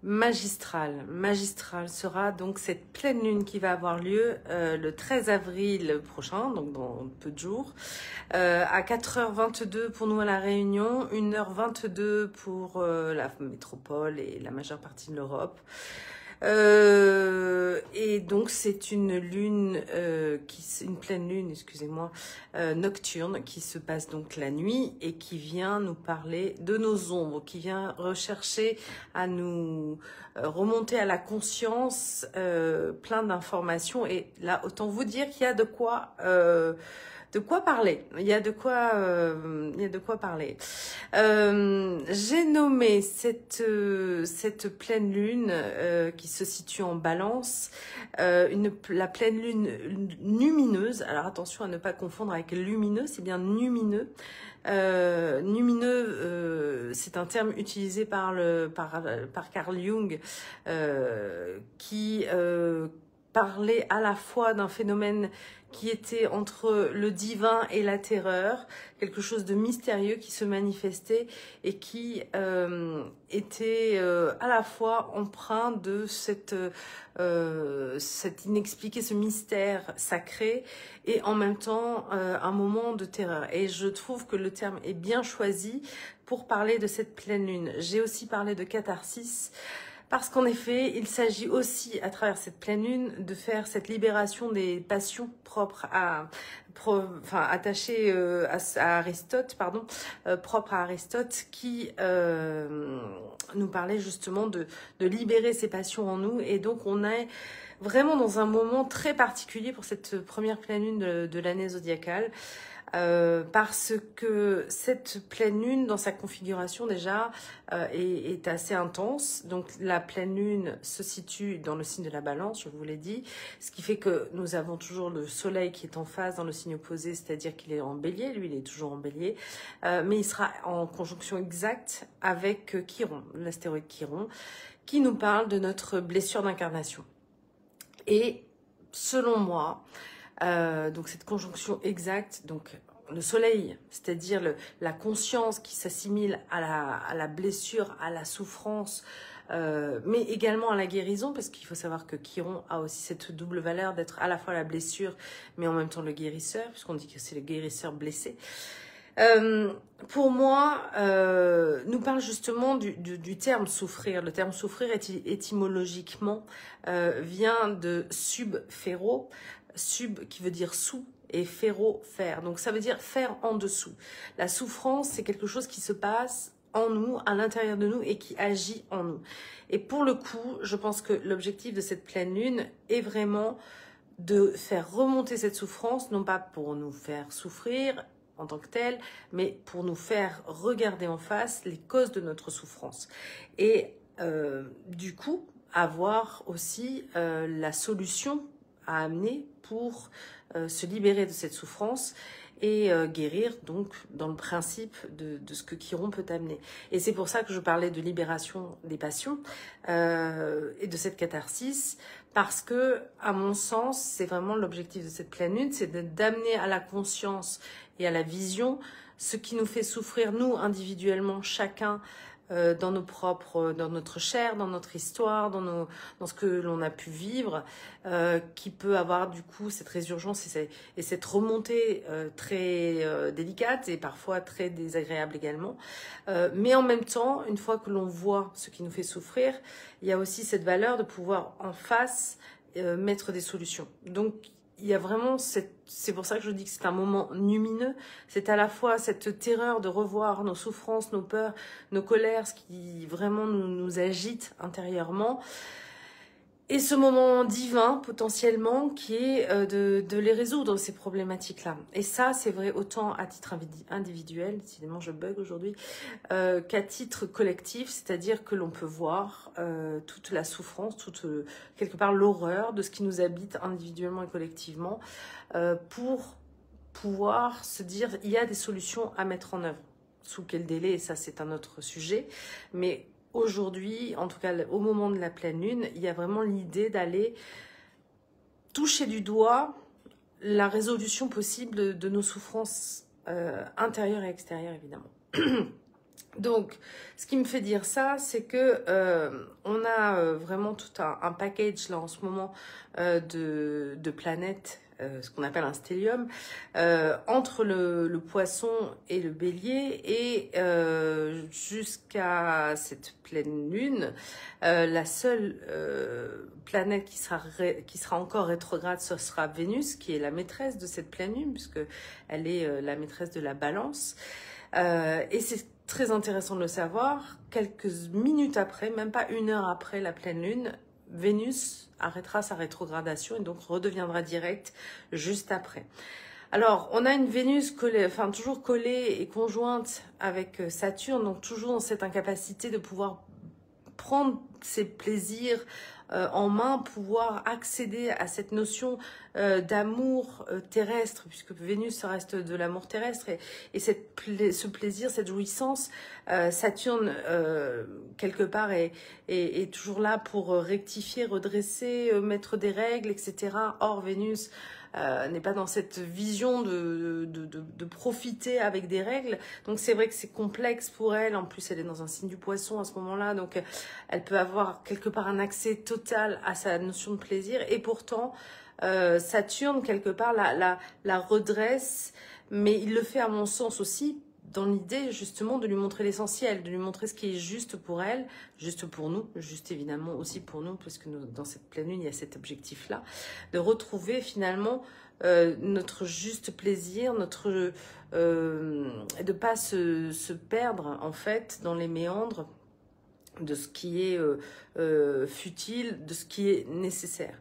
Magistral sera donc cette pleine lune qui va avoir lieu le 13 avril prochain, donc dans peu de jours, à 4h22 pour nous à La Réunion, 1h22 pour la métropole et la majeure partie de l'Europe. Et donc c'est une lune, une pleine lune, excusez-moi, nocturne qui se passe donc la nuit et qui vient nous parler de nos ombres, qui vient rechercher à nous remonter à la conscience plein d'informations. Et là, autant vous dire qu'il y a de quoi parler. Il y a de quoi parler. J'ai nommé cette pleine lune qui se situe en Balance, la pleine lune lumineuse. Alors attention à ne pas confondre avec lumineux, c'est bien lumineux. Lumineux, c'est un terme utilisé par Carl Jung qui parlait à la fois d'un phénomène qui était entre le divin et la terreur, quelque chose de mystérieux qui se manifestait et qui était à la fois empreint de cet inexpliqué, ce mystère sacré, et en même temps un moment de terreur. Et je trouve que le terme est bien choisi pour parler de cette pleine lune. J'ai aussi parlé de catharsis, parce qu'en effet, il s'agit aussi, à travers cette pleine lune, de faire cette libération des passions propres attachées à Aristote, propre à Aristote, qui nous parlait justement de libérer ces passions en nous. Et donc, on est vraiment dans un moment très particulier pour cette première pleine lune de l'année zodiacale. Parce que cette pleine lune, dans sa configuration déjà, est assez intense. Donc la pleine lune se situe dans le signe de la Balance, je vous l'ai dit, ce qui fait que nous avons toujours le soleil qui est en phase dans le signe opposé, c'est-à-dire qu'il est en bélier, lui il est toujours en bélier, mais il sera en conjonction exacte avec Chiron, l'astéroïde Chiron, qui nous parle de notre blessure d'incarnation. Et selon moi, donc cette conjonction exacte, donc le soleil, c'est-à-dire la conscience qui s'assimile à la blessure, à la souffrance, mais également à la guérison, parce qu'il faut savoir que Chiron a aussi cette double valeur d'être à la fois la blessure, mais en même temps le guérisseur, puisqu'on dit que c'est le guérisseur blessé. Pour moi, nous parle justement du terme souffrir. Le terme souffrir étymologiquement vient de sub-féro, sub qui veut dire sous et féro, faire. Donc ça veut dire faire en dessous. La souffrance, c'est quelque chose qui se passe en nous, à l'intérieur de nous et qui agit en nous. Et pour le coup, je pense que l'objectif de cette pleine lune est vraiment de faire remonter cette souffrance, non pas pour nous faire souffrir en tant que tel, mais pour nous faire regarder en face les causes de notre souffrance. Et du coup, avoir aussi la solution à amener pour se libérer de cette souffrance et guérir donc dans le principe de ce que Chiron peut amener. Et c'est pour ça que je parlais de libération des passions et de cette catharsis, parce que, à mon sens, c'est vraiment l'objectif de cette pleine lune, c'est d'amener à la conscience et à la vision ce qui nous fait souffrir, nous, individuellement, chacun, dans notre chair, dans notre histoire, dans ce que l'on a pu vivre, qui peut avoir du coup cette résurgence et cette remontée très délicate et parfois très désagréable également. Mais en même temps, une fois que l'on voit ce qui nous fait souffrir, il y a aussi cette valeur de pouvoir en face mettre des solutions. Donc il y a vraiment c'est pour ça que je dis que c'est un moment lumineux. C'est à la fois cette terreur de revoir nos souffrances, nos peurs, nos colères, ce qui vraiment nous agite intérieurement. Et ce moment divin, potentiellement, qui est de les résoudre, ces problématiques-là. Et ça, c'est vrai autant à titre individuel, décidément je bug aujourd'hui, qu'à titre collectif, c'est-à-dire que l'on peut voir toute la souffrance, quelque part l'horreur de ce qui nous habite individuellement et collectivement, pour pouvoir se dire, il y a des solutions à mettre en œuvre. Sous quel délai, et ça c'est un autre sujet, mais aujourd'hui, en tout cas au moment de la pleine lune, il y a vraiment l'idée d'aller toucher du doigt la résolution possible de nos souffrances intérieures et extérieures, évidemment. Donc, ce qui me fait dire ça, c'est que on a vraiment tout un package là en ce moment de planètes, ce qu'on appelle un stellium, entre le poisson et le bélier, et jusqu'à cette pleine lune, la seule planète qui sera encore rétrograde, ce sera Vénus, qui est la maîtresse de cette pleine lune, puisque elle est la maîtresse de la balance. Et c'est très intéressant de le savoir, quelques minutes après, même pas 1 heure après la pleine lune, Vénus arrêtera sa rétrogradation et donc redeviendra directe juste après. Alors, on a une Vénus collée, enfin toujours collée et conjointe avec Saturne, donc toujours dans cette incapacité de pouvoir prendre ses plaisirs en main, pouvoir accéder à cette notion d'amour terrestre, puisque Vénus reste de l'amour terrestre, et ce plaisir, cette jouissance, Saturne, quelque part, est toujours là pour rectifier, redresser, mettre des règles, etc. Or, Vénus n'est pas dans cette vision de profiter avec des règles. Donc c'est vrai que c'est complexe pour elle. En plus, elle est dans un signe du poisson à ce moment-là. Donc elle peut avoir quelque part un accès total à sa notion de plaisir. Et pourtant, Saturne, quelque part, la redresse. Mais il le fait, à mon sens aussi, dans l'idée justement de lui montrer l'essentiel, de lui montrer ce qui est juste pour elle, juste pour nous, juste évidemment aussi pour nous, parce que dans cette pleine lune, il y a cet objectif-là, de retrouver finalement notre juste plaisir, de ne pas se perdre en fait dans les méandres de ce qui est futile, de ce qui est nécessaire.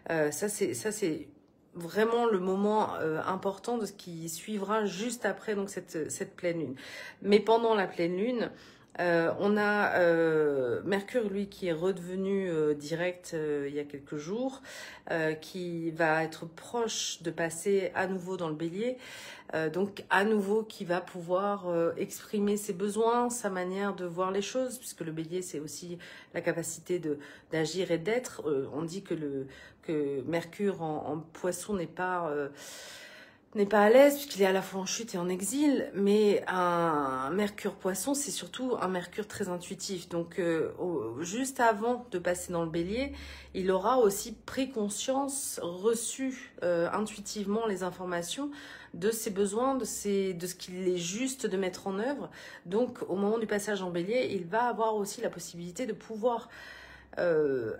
Ça c'est vraiment le moment important de ce qui suivra juste après donc cette pleine lune. Mais pendant la pleine lune, on a Mercure, lui, qui est redevenu direct il y a quelques jours, qui va être proche de passer à nouveau dans le bélier, donc à nouveau qui va pouvoir exprimer ses besoins, sa manière de voir les choses, puisque le bélier, c'est aussi la capacité d'agir et d'être. On dit que Mercure en poisson n'est pas à l'aise, puisqu'il est à la fois en chute et en exil, mais un Mercure poisson, c'est surtout un Mercure très intuitif. Donc, juste avant de passer dans le bélier, il aura aussi pris conscience, reçu intuitivement les informations de ses besoins, de ce qu'il est juste de mettre en œuvre. Donc, au moment du passage en bélier, il va avoir aussi la possibilité de pouvoir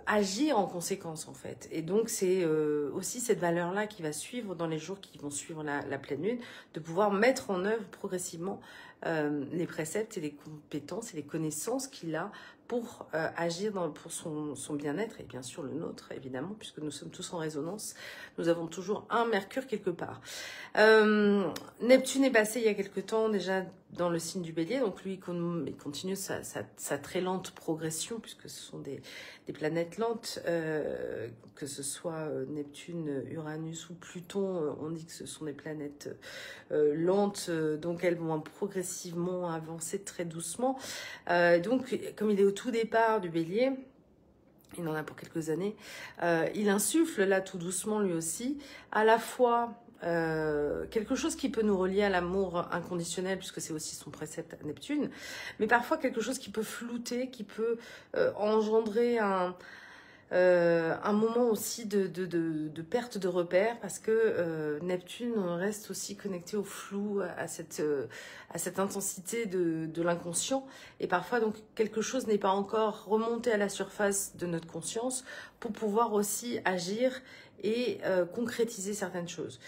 agir en conséquence en fait. Et donc c'est aussi cette valeur-là qui va suivre dans les jours qui vont suivre la pleine lune, de pouvoir mettre en œuvre progressivement les préceptes et les compétences et les connaissances qu'il a pour agir pour son bien-être, et bien sûr le nôtre évidemment, puisque nous sommes tous en résonance. Nous avons toujours un Mercure quelque part. Neptune est passé il y a quelque temps déjà dans le signe du bélier, donc lui il continue sa très lente progression, puisque ce sont des planètes lentes, que ce soit Neptune, Uranus ou Pluton, on dit que ce sont des planètes lentes, donc elles vont progressivement avancer très doucement. Donc comme il est au tout départ du bélier, il en a pour quelques années, il insuffle là tout doucement lui aussi, à la fois quelque chose qui peut nous relier à l'amour inconditionnel, puisque c'est aussi son précepte à Neptune, mais parfois quelque chose qui peut flouter, qui peut engendrer un moment aussi de perte de repère, parce que Neptune reste aussi connecté au flou, à cette intensité de l'inconscient, et parfois donc quelque chose n'est pas encore remonté à la surface de notre conscience pour pouvoir aussi agir et concrétiser certaines choses.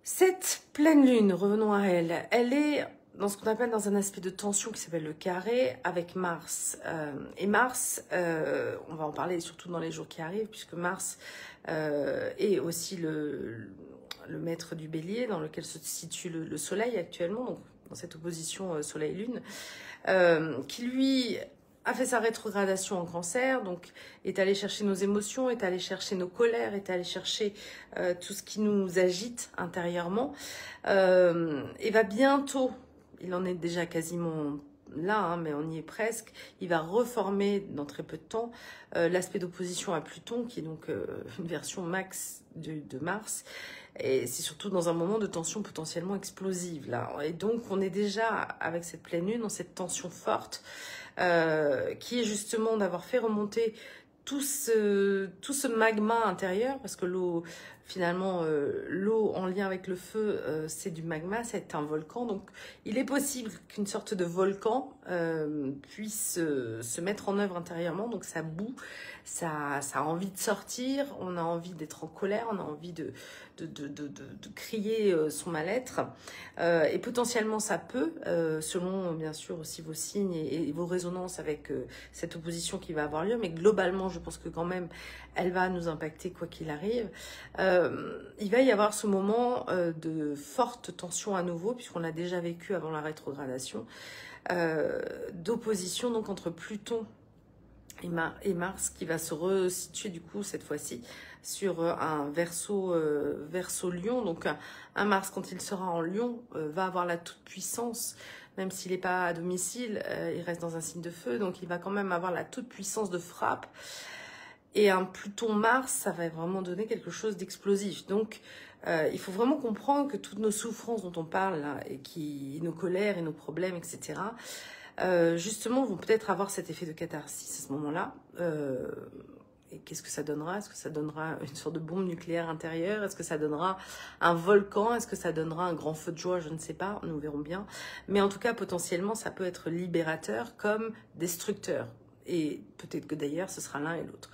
Cette pleine lune, revenons à elle, elle est dans ce qu'on appelle dans un aspect de tension qui s'appelle le carré avec Mars. Et Mars, on va en parler surtout dans les jours qui arrivent, puisque Mars est aussi le maître du bélier, dans lequel se situe le Soleil actuellement, donc dans cette opposition Soleil-Lune, qui lui a fait sa rétrogradation en Cancer, donc est allé chercher nos émotions, est allé chercher nos colères, est allé chercher tout ce qui nous agite intérieurement, et va bientôt, il en est déjà quasiment là, hein, mais on y est presque. Il va reformer dans très peu de temps l'aspect d'opposition à Pluton, qui est donc une version max de Mars. Et c'est surtout dans un moment de tension potentiellement explosive, là. Et donc, on est déjà, avec cette pleine lune, dans cette tension forte, qui est justement d'avoir fait remonter tout ce magma intérieur, parce que l'eau, finalement, l'eau en lien avec le feu, c'est du magma, c'est un volcan. Donc, il est possible qu'une sorte de volcan puisse se mettre en œuvre intérieurement. Donc, ça bout, ça a envie de sortir, on a envie d'être en colère, on a envie de crier son mal-être. Et potentiellement, ça peut, selon, bien sûr, aussi vos signes et vos résonances avec cette opposition qui va avoir lieu. Mais globalement, je pense que quand même, elle va nous impacter quoi qu'il arrive. Il va y avoir ce moment de forte tension à nouveau, puisqu'on l'a déjà vécu avant la rétrogradation, d'opposition donc entre Pluton et Mars, qui va se resituer du coup cette fois-ci sur un verso Lion. Donc un Mars, quand il sera en Lion, va avoir la toute-puissance, même s'il n'est pas à domicile, il reste dans un signe de feu, donc il va quand même avoir la toute-puissance de frappe. Et un Pluton-Mars, ça va vraiment donner quelque chose d'explosif. Donc, il faut vraiment comprendre que toutes nos souffrances dont on parle, là, et nos colères et nos problèmes, etc., justement, vont peut-être avoir cet effet de catharsis à ce moment-là. Et qu'est-ce que ça donnera? Est-ce que ça donnera une sorte de bombe nucléaire intérieure? Est-ce que ça donnera un volcan? Est-ce que ça donnera un grand feu de joie? Je ne sais pas, nous verrons bien. Mais en tout cas, potentiellement, ça peut être libérateur comme destructeur. Et peut-être que d'ailleurs, ce sera l'un et l'autre.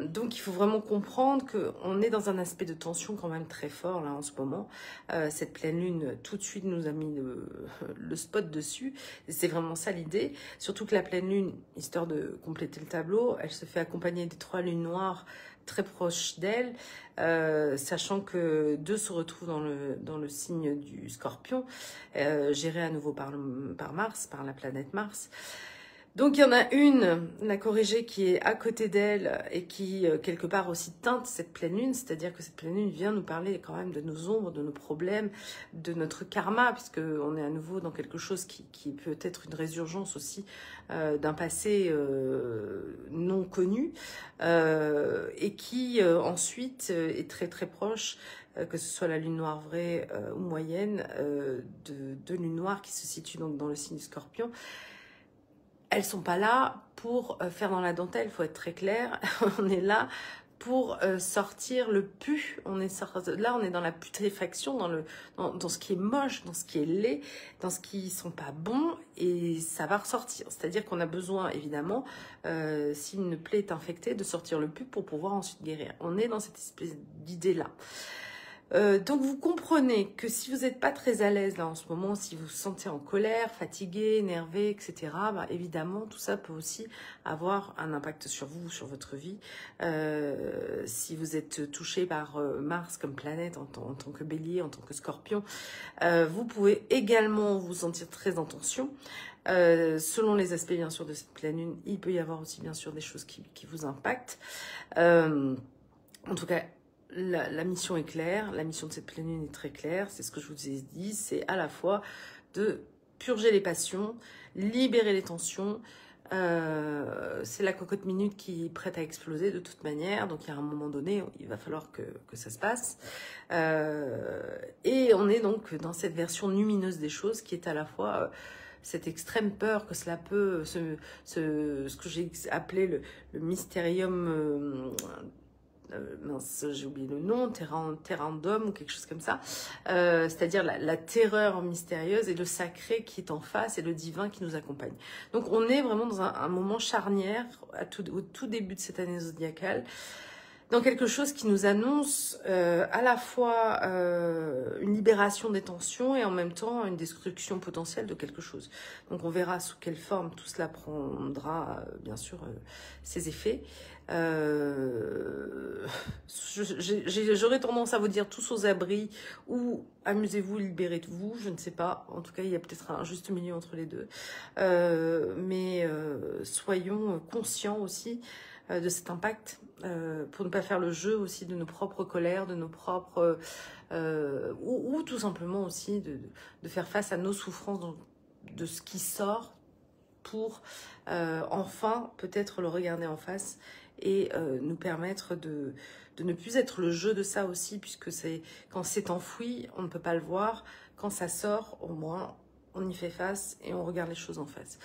Donc, il faut vraiment comprendre qu'on est dans un aspect de tension quand même très fort, là, en ce moment. Cette pleine lune, tout de suite, nous a mis le spot dessus. C'est vraiment ça l'idée. Surtout que la pleine lune, histoire de compléter le tableau, elle se fait accompagner des 3 lunes noires très proches d'elle, sachant que 2 se retrouvent dans le signe du Scorpion, géré à nouveau par Mars, par la planète Mars. Donc, il y en a une, la corrigée, qui est à côté d'elle et qui, quelque part, aussi teinte cette pleine lune. C'est-à-dire que cette pleine lune vient nous parler quand même de nos ombres, de nos problèmes, de notre karma, puisqu'on est à nouveau dans quelque chose qui peut être une résurgence aussi d'un passé non connu et qui, ensuite, est très, très proche, que ce soit la lune noire vraie ou moyenne, de lune noire qui se situe donc dans le signe du Scorpion. Elles sont pas là pour faire dans la dentelle, il faut être très clair. On est là pour sortir le pu. Là, on est dans la putréfaction, dans ce qui est moche, dans ce qui est laid, dans ce qui sont pas bons, et ça va ressortir. C'est-à-dire qu'on a besoin, évidemment, si une plaie est infectée, de sortir le pu pour pouvoir ensuite guérir. On est dans cette espèce d'idée-là. Donc vous comprenez que si vous n'êtes pas très à l'aise là en ce moment, si vous vous sentez en colère, fatigué, énervé, etc., bah, évidemment tout ça peut aussi avoir un impact sur vous, sur votre vie. Si vous êtes touché par Mars comme planète en tant que Bélier, en tant que Scorpion, vous pouvez également vous sentir très en tension. Selon les aspects bien sûr de cette pleine lune, il peut y avoir aussi bien sûr des choses qui vous impactent. En tout cas, la mission est claire, la mission de cette pleine lune est très claire, c'est ce que je vous ai dit, c'est à la fois de purger les passions, libérer les tensions, c'est la cocotte minute qui est prête à exploser de toute manière, donc il y a un moment donné, il va falloir que ça se passe, et on est donc dans cette version lumineuse des choses qui est à la fois cette extrême peur que cela peut, ce que j'ai appelé le mystérium, mince, j'ai oublié le nom, Terrandum ou quelque chose comme ça, c'est-à-dire la terreur mystérieuse et le sacré qui est en face et le divin qui nous accompagne. Donc on est vraiment dans un moment charnière au tout début de cette année zodiacale, dans quelque chose qui nous annonce à la fois une libération des tensions et en même temps une destruction potentielle de quelque chose. Donc on verra sous quelle forme tout cela prendra, bien sûr, ses effets. J'aurais tendance à vous dire tous aux abris ou amusez-vous, libérez-vous, je ne sais pas. En tout cas, il y a peut-être un juste milieu entre les deux. Mais soyons conscients aussi de cet impact pour ne pas faire le jeu aussi de nos propres colères, de nos propres... ou tout simplement aussi de faire face à nos souffrances de ce qui sort pour enfin peut-être le regarder en face et nous permettre de ne plus être le jeu de ça aussi, puisque quand c'est enfoui, on ne peut pas le voir. Quand ça sort, au moins, on y fait face et on regarde les choses en face.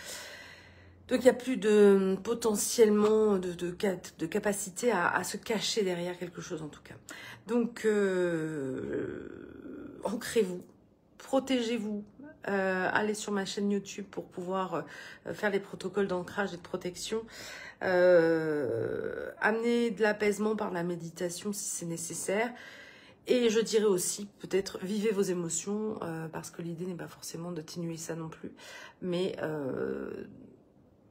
Donc, il n'y a plus de potentiellement de capacité à se cacher derrière quelque chose, en tout cas. Donc, ancrez-vous, protégez-vous. Allez sur ma chaîne YouTube pour pouvoir faire les protocoles d'ancrage et de protection. Amenez de l'apaisement par la méditation si c'est nécessaire. Et je dirais aussi, peut-être, vivez vos émotions, parce que l'idée n'est pas forcément d'atténuer ça non plus. Mais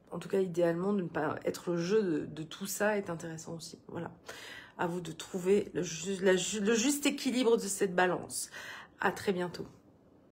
en tout cas, idéalement, de ne pas être le jeu de tout ça est intéressant aussi. Voilà. À vous de trouver le juste équilibre de cette balance. À très bientôt.